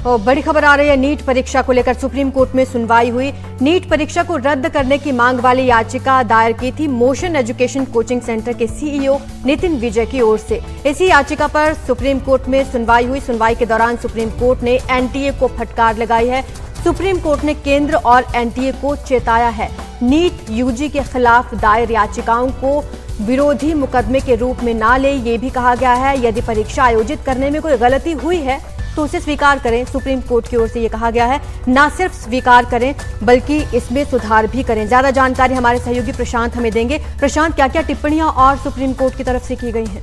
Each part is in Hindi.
और बड़ी खबर आ रही है, नीट परीक्षा को लेकर सुप्रीम कोर्ट में सुनवाई हुई। नीट परीक्षा को रद्द करने की मांग वाली याचिका दायर की थी मोशन एजुकेशन कोचिंग सेंटर के सीईओ नितिन विजय की ओर से। इसी याचिका पर सुप्रीम कोर्ट में सुनवाई हुई। सुनवाई के दौरान सुप्रीम कोर्ट ने एनटीए को फटकार लगाई है। सुप्रीम कोर्ट ने केंद्र और एनटीए को चेताया है, नीट यूजी के खिलाफ दायर याचिकाओं को विरोधी मुकदमे के रूप में ना ले। ये भी कहा गया है, यदि परीक्षा आयोजित करने में कोई गलती हुई है तो उसे स्वीकार करें। सुप्रीम कोर्ट की ओर से ये कहा गया है, ना सिर्फ स्वीकार करें बल्कि इसमें सुधार भी करें। ज्यादा जानकारी हमारे सहयोगी प्रशांत हमें देंगे। प्रशांत, क्या क्या टिप्पणियां और सुप्रीम कोर्ट की तरफ से की गई हैं?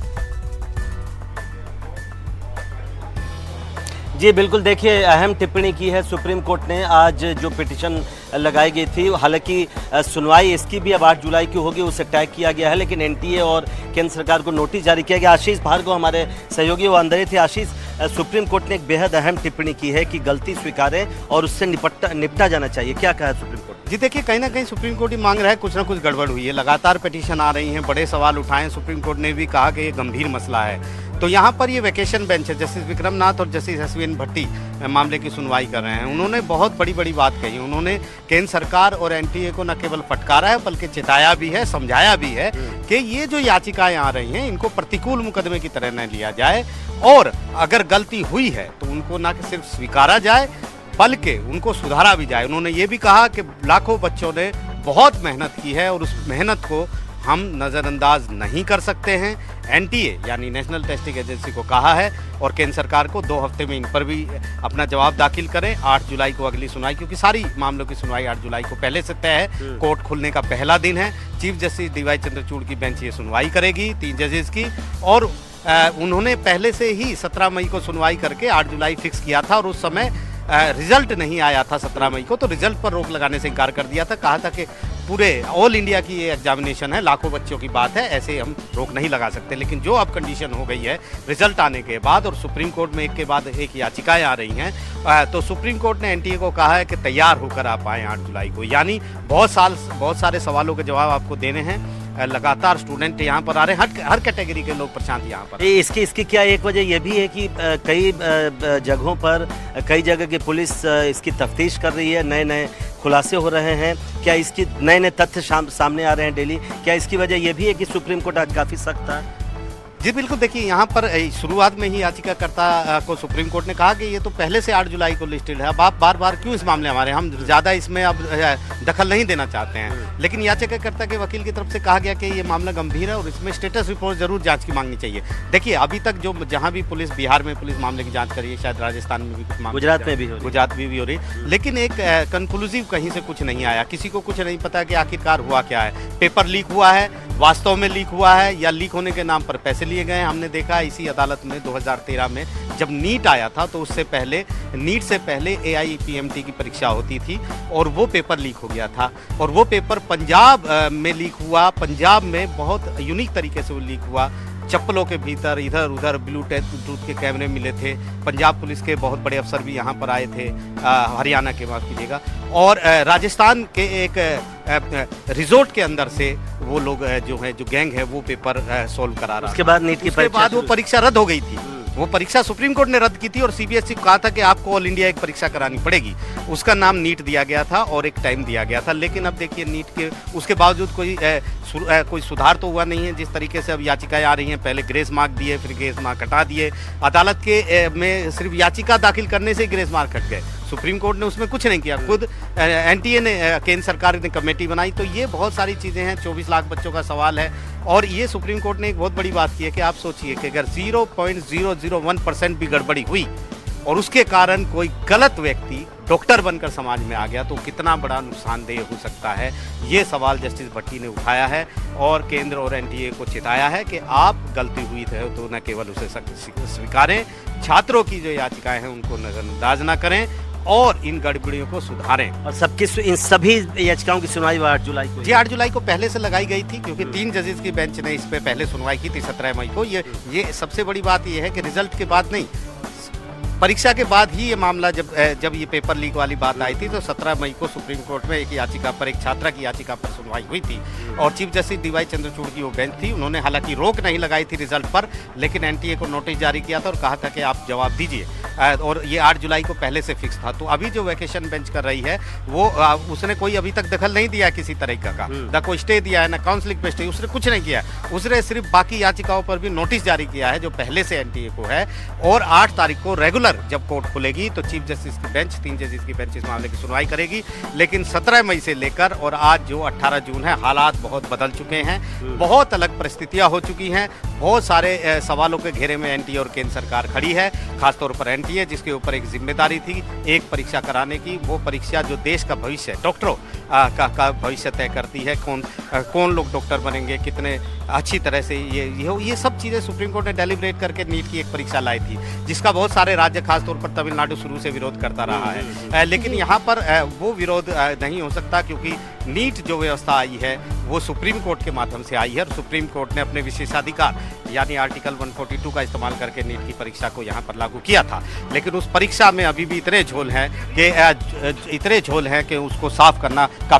जी बिल्कुल, देखिए अहम टिप्पणी की है सुप्रीम कोर्ट ने। आज जो पिटीशन लगाई गई थी, हालांकि सुनवाई इसकी भी अब 8 जुलाई की होगी, उसे तय किया गया है, लेकिन एनटीए और केंद्र सरकार को नोटिस जारी किया गया। आशीष भार्गव हमारे सहयोगी वो अंदर ही थे। आशीष, सुप्रीम कोर्ट ने एक बेहद अहम टिप्पणी की है कि गलती स्वीकारें और उससे निपटा जाना चाहिए। क्या कहा है सुप्रीम कोर्ट? जी देखिए, कहीं ना कहीं सुप्रीम कोर्ट ही मांग रहा है कुछ ना कुछ गड़बड़ हुई है। लगातार पिटीशन आ रही हैं, बड़े सवाल उठाए। सुप्रीम कोर्ट ने भी कहा कि ये गंभीर मसला है। तो यहाँ पर ये वैकेशन बेंच है, जस्टिस विक्रम नाथ और जस्टिस एसवीएन भट्टी मामले की सुनवाई कर रहे हैं। उन्होंने बहुत बड़ी बात कही। उन्होंने केंद्र सरकार और एनटीए को न केवल फटकारा है बल्कि चेताया भी है, समझाया भी है कि ये जो याचिकाएं आ रही हैं इनको प्रतिकूल मुकदमे की तरह न लिया जाए, और अगर गलती हुई है तो उनको न सिर्फ स्वीकारा जाए बल्कि उनको सुधारा भी जाए। उन्होंने ये भी कहा कि लाखों बच्चों ने बहुत मेहनत की है और उस मेहनत को हम नज़रअंदाज नहीं कर सकते हैं। एनटीए यानी नेशनल टेस्टिंग एजेंसी को कहा है और केंद्र सरकार को 2 हफ्ते में इन पर भी अपना जवाब दाखिल करें। 8 जुलाई को अगली सुनवाई, क्योंकि सारी मामलों की सुनवाई 8 जुलाई को पहले से तय है। कोर्ट खुलने का पहला दिन है। चीफ जस्टिस डीवाई चंद्रचूड़ की बेंच ये सुनवाई करेगी 3 जजेस की, और उन्होंने पहले से ही 17 मई को सुनवाई करके 8 जुलाई फिक्स किया था, और उस समय रिजल्ट नहीं आया था 17 मई को, तो रिजल्ट पर रोक लगाने से इनकार कर दिया था। कहा था कि पूरे ऑल इंडिया की ये एग्जामिनेशन है, लाखों बच्चों की बात है, ऐसे हम रोक नहीं लगा सकते। लेकिन जो अब कंडीशन हो गई है रिजल्ट आने के बाद, और सुप्रीम कोर्ट में एक के बाद एक याचिकाएं आ रही हैं, तो सुप्रीम कोर्ट ने एनटीए को कहा है कि तैयार होकर आप आएँ 8 जुलाई को। यानी बहुत सारे सवालों के जवाब आपको देने हैं। लगातार स्टूडेंट यहाँ पर आ रहे हैं, हर कैटेगरी के लोग प्रशांत यहाँ पर। इसकी क्या एक वजह यह भी है कि कई जगहों पर कई जगह की पुलिस इसकी तफ्तीश कर रही है, नए खुलासे हो रहे हैं। क्या इसकी नए तथ्य सामने आ रहे हैं डेली? क्या इसकी वजह यह भी है कि सुप्रीम कोर्ट आज काफ़ी सख्त है? जी बिल्कुल, देखिए यहाँ पर शुरुआत में ही याचिकाकर्ता को सुप्रीम कोर्ट ने कहा कि ये तो पहले से 8 जुलाई को लिस्टेड है, अब आप बार क्यों इस मामले हमारे, हम ज़्यादा इसमें अब दखल नहीं देना चाहते हैं। लेकिन याचिकाकर्ता के वकील की तरफ से कहा गया कि ये मामला गंभीर है और इसमें स्टेटस रिपोर्ट जरूर जांच की मांगनी चाहिए। देखिए अभी तक जो जहाँ भी पुलिस, बिहार में पुलिस मामले की जाँच कर रही है, शायद राजस्थान में भी कुछ मामले, गुजरात में भी हो रही, लेकिन एक कंक्लूसिव कहीं से कुछ नहीं आया। किसी को कुछ नहीं पता कि आखिरकार हुआ क्या है। पेपर लीक हुआ है, वास्तव में लीक हुआ है, या लीक होने के नाम पर पैसे लिए गए। हमने देखा इसी अदालत में 2013 में जब नीट आया था, तो उससे पहले, नीट से पहले AIPMT की परीक्षा होती थी और वो पेपर लीक हो गया था, और वो पेपर पंजाब में लीक हुआ। पंजाब में बहुत यूनिक तरीके से वो लीक हुआ। चप्पलों के भीतर इधर उधर ब्लूटूथ के कैमरे मिले थे। पंजाब पुलिस के बहुत बड़े अफसर भी यहाँ पर आए थे, हरियाणा के, माफ कीजिएगा, और राजस्थान के एक रिजोर्ट के अंदर से वो लोग जो गैंग है वो पेपर सोल्व करा रहा। उसके बाद नीट की बाद वो परीक्षा रद्द हो गई थी। वो परीक्षा सुप्रीम कोर्ट ने रद्द की थी और CBSE को कहा था कि आपको ऑल इंडिया एक परीक्षा करानी पड़ेगी। उसका नाम नीट दिया गया था और एक टाइम दिया गया था। लेकिन अब देखिए नीट के उसके बावजूद कोई सुधार तो हुआ नहीं है। जिस तरीके से अब याचिकाएं आ रही हैं, पहले ग्रेस मार्क दिए, फिर ग्रेस मार्क हटा दिए। अदालत के में सिर्फ याचिका दाखिल करने से ग्रेस मार्क हट गए। सुप्रीम कोर्ट ने उसमें कुछ नहीं किया। खुद एनटीए ने, केंद्र सरकार ने कमेटी बनाई। तो ये बहुत सारी चीज़ें हैं। 24 लाख बच्चों का सवाल है, और ये सुप्रीम कोर्ट ने एक बहुत बड़ी बात की है कि आप सोचिए कि अगर 0.001% भी गड़बड़ी हुई और उसके कारण कोई गलत व्यक्ति डॉक्टर बनकर समाज में आ गया, तो कितना बड़ा नुकसानदेह हो सकता है। ये सवाल जस्टिस भट्टी ने उठाया है और केंद्र और एनटीए को चेताया है कि आप गलती हुई है तो न केवल उसे स्वीकारें, छात्रों की जो याचिकाएं हैं उनको नजरअंदाज न करें और इन गड़बड़ियों को सुधारें। और इन सभी याचिकाओं की सुनवाई 8 जुलाई को? जी 8 जुलाई को पहले से लगाई गई थी, क्योंकि 3 जजेस की बेंच ने इस पे पहले सुनवाई की थी 17 मई को। ये सबसे बड़ी बात ये है कि रिजल्ट के बाद नहीं, परीक्षा के बाद ही ये मामला जब ये पेपर लीक वाली बात आई थी तो 17 मई को सुप्रीम कोर्ट में एक याचिका पर, एक छात्रा की याचिका पर सुनवाई हुई थी और चीफ जस्टिस डीवाई चंद्रचूड़ की वो बेंच थी। उन्होंने हालांकि रोक नहीं लगाई थी रिजल्ट पर, लेकिन एनटीए को नोटिस जारी किया था और कहा था कि आप जवाब दीजिए, और ये 8 जुलाई को पहले से फिक्स था। तो अभी जो वैकेशन बेंच कर रही है वो उसने कोई अभी तक दखल नहीं दिया किसी तरीका का, ना कोई स्टे दिया है, ना काउंसलिंग पे स्टे, उसने कुछ नहीं किया। उसने सिर्फ बाकी याचिकाओं पर भी नोटिस जारी किया है जो पहले से एनटीए को है, और 8 तारीख को रेगुलर जब कोर्ट खुलेगी तो चीफ जस्टिस की बेंच, 3 जजेस की बेंच इस मामले की सुनवाई करेगी। लेकिन 17 मई से लेकर और आज जो 18 जून है, हालात बहुत बदल चुके हैं, बहुत अलग परिस्थितियां हो चुकी हैं। बहुत सारे सवालों के घेरे में एनटीए और केंद्र सरकार खड़ी है, खासतौर पर एनटीए जिसके ऊपर एक जिम्मेदारी थी एक परीक्षा कराने की, वो परीक्षा जो देश का भविष्य, डॉक्टरों का भविष्य तय करती है, कौन लोग डॉक्टर बनेंगे, कितने अच्छी तरह से ये सब चीज़ें सुप्रीम कोर्ट ने डेलिब्रेट करके नीट की एक परीक्षा लाई थी, जिसका बहुत सारे राज्य खासतौर पर तमिलनाडु शुरू से विरोध करता रहा है। लेकिन यहाँ पर वो विरोध नहीं हो सकता क्योंकि नीट जो व्यवस्था आई है वो सुप्रीम कोर्ट के माध्यम से आई है और सुप्रीम कोर्ट ने अपने विशेषाधिकार यानी आर्टिकल 142 का इस्तेमाल करके नीट की परीक्षा को यहाँ पर लागू किया था। लेकिन उस परीक्षा में अभी भी इतने झोल हैं कि उसको साफ करना काफी